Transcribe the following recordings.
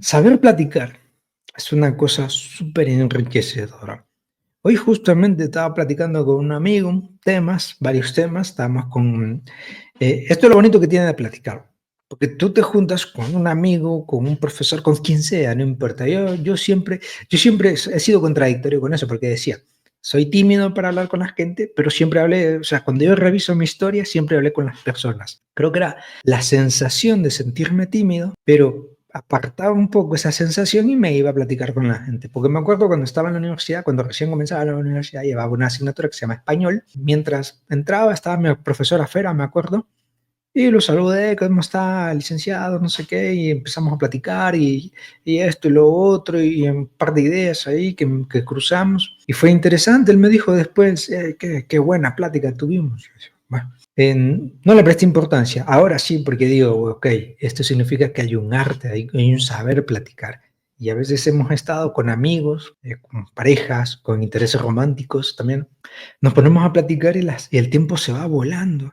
Saber platicar es una cosa súper enriquecedora. Hoy justamente estaba platicando con un amigo, varios temas, estábamos con... esto es lo bonito que tiene de platicar, porque tú te juntas con un amigo, con un profesor, con quien sea, no importa. Yo siempre he sido contradictorio con eso, porque decía, soy tímido para hablar con la gente, pero siempre hablé, o sea, cuando yo reviso mi historia, siempre hablé con las personas. Creo que era la sensación de sentirme tímido, pero apartaba un poco esa sensación y me iba a platicar con la gente. Porque me acuerdo cuando estaba en la universidad, cuando recién comenzaba la universidad, llevaba una asignatura que se llama español. Mientras entraba, estaba mi profesora Fera, me acuerdo, y lo saludé, ¿cómo está, licenciado? No sé qué, y empezamos a platicar y esto y lo otro, y un par de ideas ahí que cruzamos. Y fue interesante, él me dijo después, qué buena plática tuvimos. Bueno, no le presté importancia, ahora sí, porque digo, ok, esto significa que hay un arte, hay un saber platicar. Y a veces hemos estado con amigos, con parejas, con intereses románticos también. Nos ponemos a platicar y el tiempo se va volando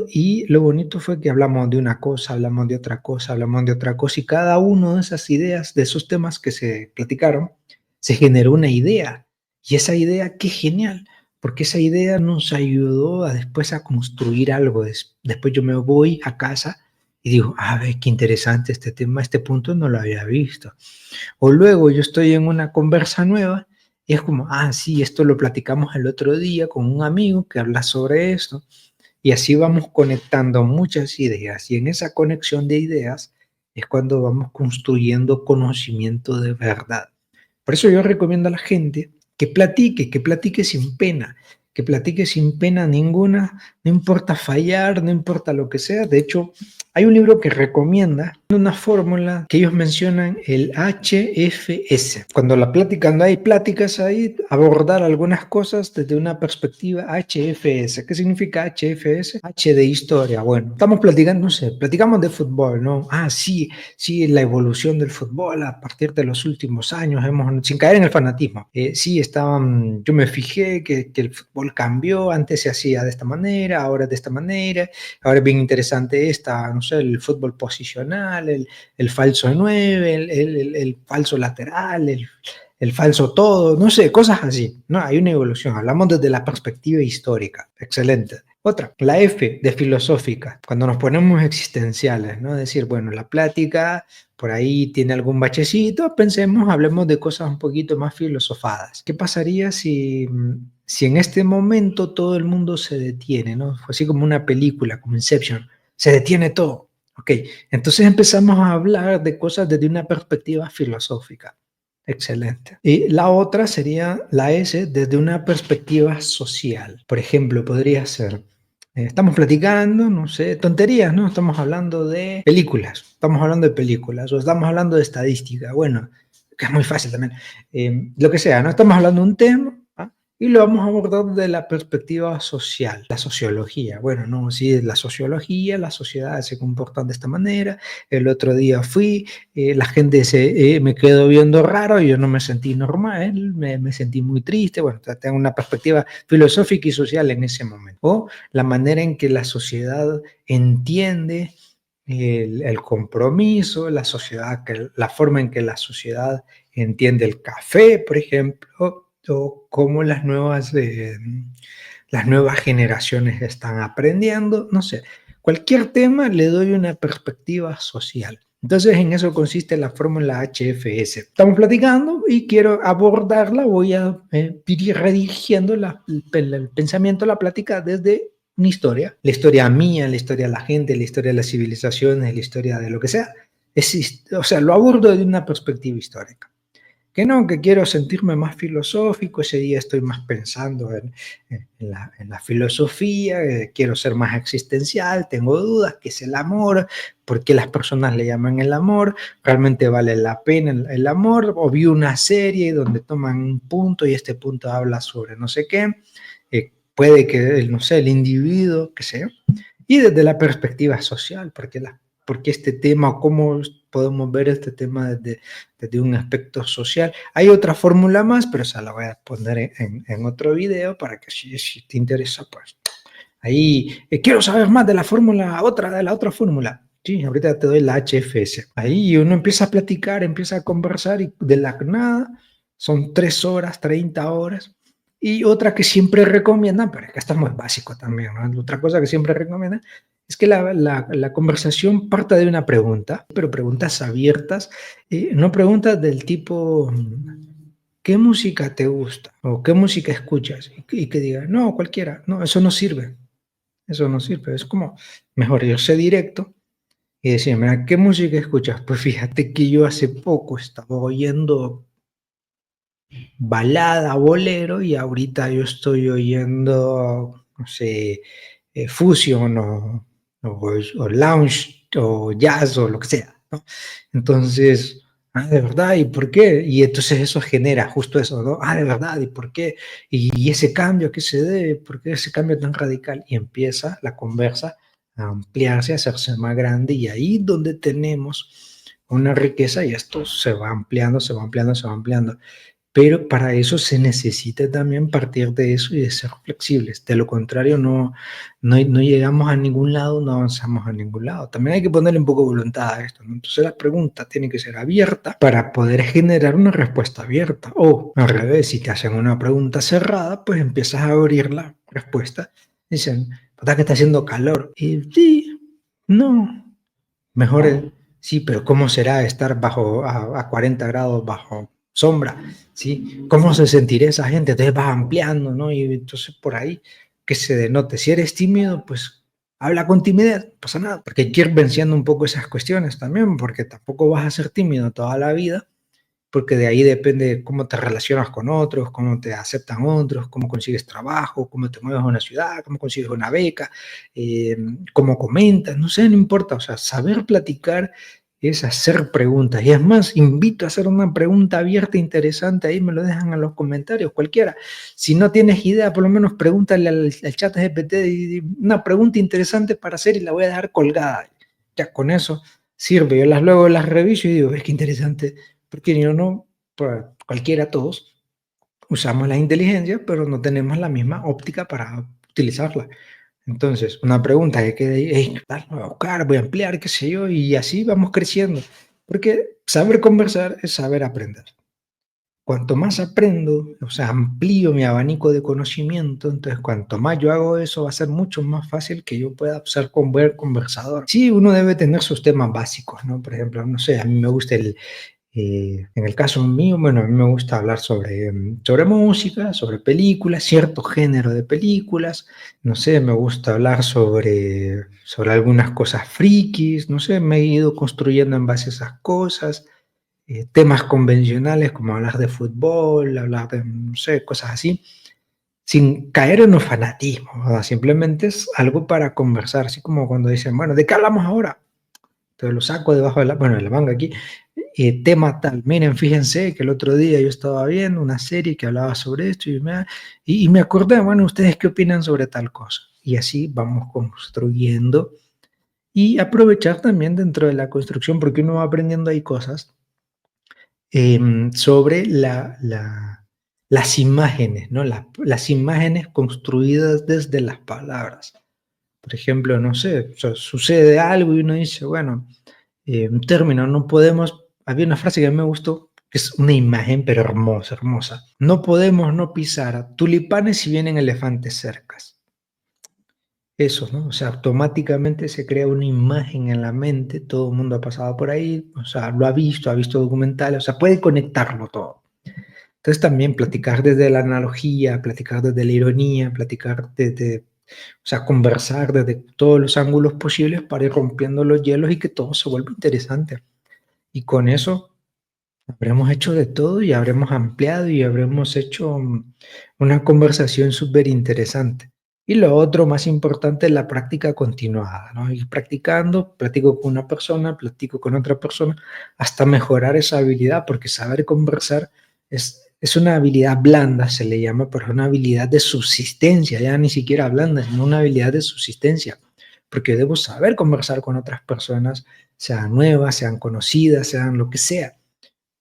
y lo bonito fue que hablamos de una cosa, hablamos de otra cosa, hablamos de otra cosa y cada uno de esas ideas, de esos temas que se platicaron, se generó una idea. Y esa idea, qué genial, porque esa idea nos ayudó a después a construir algo. Después yo me voy a casa y digo, a ver, qué interesante este tema, este punto no lo había visto. O luego yo estoy en una conversa nueva y es como, ah, sí, esto lo platicamos el otro día con un amigo que habla sobre esto. Y así vamos conectando muchas ideas y en esa conexión de ideas es cuando vamos construyendo conocimiento de verdad. Por eso yo recomiendo a la gente que platique sin pena, que platique sin pena ninguna, no importa fallar, no importa lo que sea. De hecho, hay un libro que recomienda una fórmula que ellos mencionan, el HFS. Cuando hay pláticas ahí, abordar algunas cosas desde una perspectiva HFS. ¿Qué significa HFS? H de historia. Bueno, estamos platicando, no sé, platicamos de fútbol, ¿no? Ah, sí, sí, la evolución del fútbol a partir de los últimos años, sin caer en el fanatismo. Sí, yo me fijé que el fútbol cambió, antes se hacía de esta manera, ahora de esta manera. Ahora es bien interesante no sé, el fútbol posicional, el falso 9, el falso lateral, el falso todo, no sé, cosas así. No, hay una evolución. Hablamos desde la perspectiva histórica. Excelente. Otra, la F de filosófica, cuando nos ponemos existenciales, ¿no? Decir, bueno, la plática por ahí tiene algún bachecito, hablemos de cosas un poquito más filosofadas. ¿Qué pasaría si en este momento todo el mundo se detiene, ¿no? Fue así como una película, como Inception, se detiene todo. Ok, entonces empezamos a hablar de cosas desde una perspectiva filosófica. Excelente. Y la otra sería la S desde una perspectiva social. Por ejemplo, podría ser, estamos platicando, no sé, tonterías, ¿no? Estamos hablando de películas o estamos hablando de estadística. Bueno, que es muy fácil también. Lo que sea, ¿no? Estamos hablando de un tema, ¿ah? Y lo vamos a abordar desde la perspectiva social, la sociología. Bueno, no, sí, la sociología, las sociedades se comportan de esta manera. El otro día la gente me quedó viendo raro, yo no me sentí normal, me sentí muy triste. Bueno, tengo una perspectiva filosófica y social en ese momento. O la manera en que la sociedad entiende el compromiso, la forma en que la sociedad entiende el café, por ejemplo, o cómo las nuevas generaciones están aprendiendo, no sé. Cualquier tema le doy una perspectiva social. Entonces, en eso consiste la fórmula HFS. Estamos platicando y quiero abordarla, voy a ir redirigiendo el pensamiento, la plática desde una historia, la historia mía, la historia de la gente, la historia de las civilizaciones, la historia de lo que sea. O sea, lo abordo desde una perspectiva histórica. Que no, que quiero sentirme más filosófico, ese día estoy más pensando en la filosofía, quiero ser más existencial, tengo dudas, ¿qué es el amor? ¿Por qué las personas le llaman el amor? ¿Realmente vale la pena el amor? O vi una serie donde toman un punto y este punto habla sobre no sé qué, puede que, no sé, el individuo, qué sé yo, y desde la perspectiva social, porque este tema, cómo podemos ver este tema desde un aspecto social. Hay otra fórmula más, pero esa la voy a poner en otro video para que si te interesa, pues ahí quiero saber más de la otra fórmula. Sí, ahorita te doy la HFS. Ahí uno empieza a platicar, empieza a conversar y de la nada son 3 horas, 30 horas. Y otra que siempre recomiendan, pero es que esto es muy básico también, ¿no? Otra cosa que siempre recomiendan es que la conversación parta de una pregunta, pero preguntas abiertas, no preguntas del tipo, ¿qué música te gusta? O ¿qué música escuchas? Y que diga, no, cualquiera. No, eso no sirve. Eso no sirve. Es como, mejor irse directo y decía, mira, ¿qué música escuchas? Pues fíjate que yo hace poco estaba oyendo balada, bolero, y ahorita yo estoy oyendo, no sé, fusion o lounge o jazz o lo que sea, ¿no? Entonces, de verdad, ¿y por qué? Y entonces eso genera justo eso, ¿no? De verdad, ¿y por qué? Y ese cambio, ¿a qué se debe? ¿Por qué ese cambio tan radical? Y empieza la conversa a ampliarse, a hacerse más grande, y ahí donde tenemos una riqueza y esto se va ampliando, se va ampliando, se va ampliando. Pero para eso se necesita también partir de eso y de ser flexibles. De lo contrario, no llegamos a ningún lado, no avanzamos a ningún lado. También hay que ponerle un poco de voluntad a esto, ¿no? Entonces la pregunta tiene que ser abierta para poder generar una respuesta abierta. O al revés, si te hacen una pregunta cerrada, pues empiezas a abrir la respuesta. Dicen, ¿verdad que está haciendo calor? Y sí, no. Mejor, sí, pero ¿cómo será estar bajo a 40 grados bajo sombra? ¿Sí? ¿Cómo se sentirá esa gente? Entonces vas ampliando, ¿no? Y entonces por ahí que se denote. Si eres tímido, pues habla con timidez, no pasa nada, porque hay que ir venciendo un poco esas cuestiones también, porque tampoco vas a ser tímido toda la vida, porque de ahí depende cómo te relacionas con otros, cómo te aceptan otros, cómo consigues trabajo, cómo te mueves a una ciudad, cómo consigues una beca, eh, cómo comentas, no sé, no importa, o sea, saber platicar es hacer preguntas. Y es más, invito a hacer una pregunta abierta, interesante, ahí me lo dejan en los comentarios, cualquiera. Si no tienes idea, por lo menos pregúntale al chat GPT una pregunta interesante para hacer y la voy a dejar colgada. Ya con eso sirve. Yo luego las reviso y digo, es que interesante, porque yo no, por cualquiera, todos usamos la inteligencia, pero no tenemos la misma óptica para utilizarla. Entonces, una pregunta que quede ahí, hey, ¿qué tal? Voy a buscar, voy a ampliar, qué sé yo, y así vamos creciendo. Porque saber conversar es saber aprender. Cuanto más aprendo, o sea, amplío mi abanico de conocimiento, entonces cuanto más yo hago eso, va a ser mucho más fácil que yo pueda ser con buen conversador. Sí, uno debe tener sus temas básicos, ¿no? Por ejemplo, no sé, a mí me gusta en el caso mío, bueno, a mí me gusta hablar sobre música, sobre películas, cierto género de películas, no sé, me gusta hablar sobre algunas cosas frikis, no sé, me he ido construyendo en base a esas cosas, temas convencionales como hablar de fútbol, hablar de, no sé, cosas así, sin caer en los fanatismos, ¿verdad? Simplemente es algo para conversar, así como cuando dicen, bueno, ¿de qué hablamos ahora? Entonces lo saco debajo de bueno, de la manga aquí, tema tal. Miren, fíjense que el otro día yo estaba viendo una serie que hablaba sobre esto y me acordé, bueno, ¿ustedes qué opinan sobre tal cosa? Y así vamos construyendo y aprovechar también dentro de la construcción, porque uno va aprendiendo ahí cosas sobre las imágenes, ¿no? Las imágenes construidas desde las palabras. Por ejemplo, no sé, o sea, sucede algo y uno dice, bueno, un término, no podemos, había una frase que a mí me gustó, que es una imagen, pero hermosa, hermosa. No podemos no pisar tulipanes si vienen elefantes cercas. Eso, ¿no? O sea, automáticamente se crea una imagen en la mente, todo el mundo ha pasado por ahí, o sea, lo ha visto documentales, o sea, puede conectarlo todo. Entonces también platicar desde la analogía, platicar desde la ironía, platicar desde, o sea, conversar desde todos los ángulos posibles para ir rompiendo los hielos y que todo se vuelva interesante. Y con eso habremos hecho de todo y habremos ampliado y habremos hecho una conversación súper interesante. Y lo otro más importante es la práctica continuada, ¿no? Ir practicando, platico con una persona, platico con otra persona, hasta mejorar esa habilidad, porque saber conversar es una habilidad blanda, se le llama, pero es una habilidad de subsistencia, ya ni siquiera blanda, sino una habilidad de subsistencia, porque debo saber conversar con otras personas, sean nuevas, sean conocidas, sean lo que sea,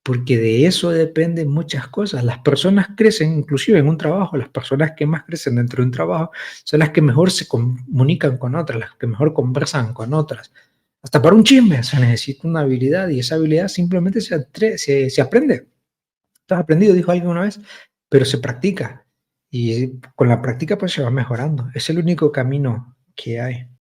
porque de eso dependen muchas cosas. Las personas crecen, inclusive en un trabajo, las personas que más crecen dentro de un trabajo son las que mejor se comunican con otras, las que mejor conversan con otras. hasta para un chisme se necesita una habilidad y esa habilidad simplemente se aprende. Estás aprendido, dijo alguien una vez, pero se practica y con la práctica pues se va mejorando. Es el único camino que hay.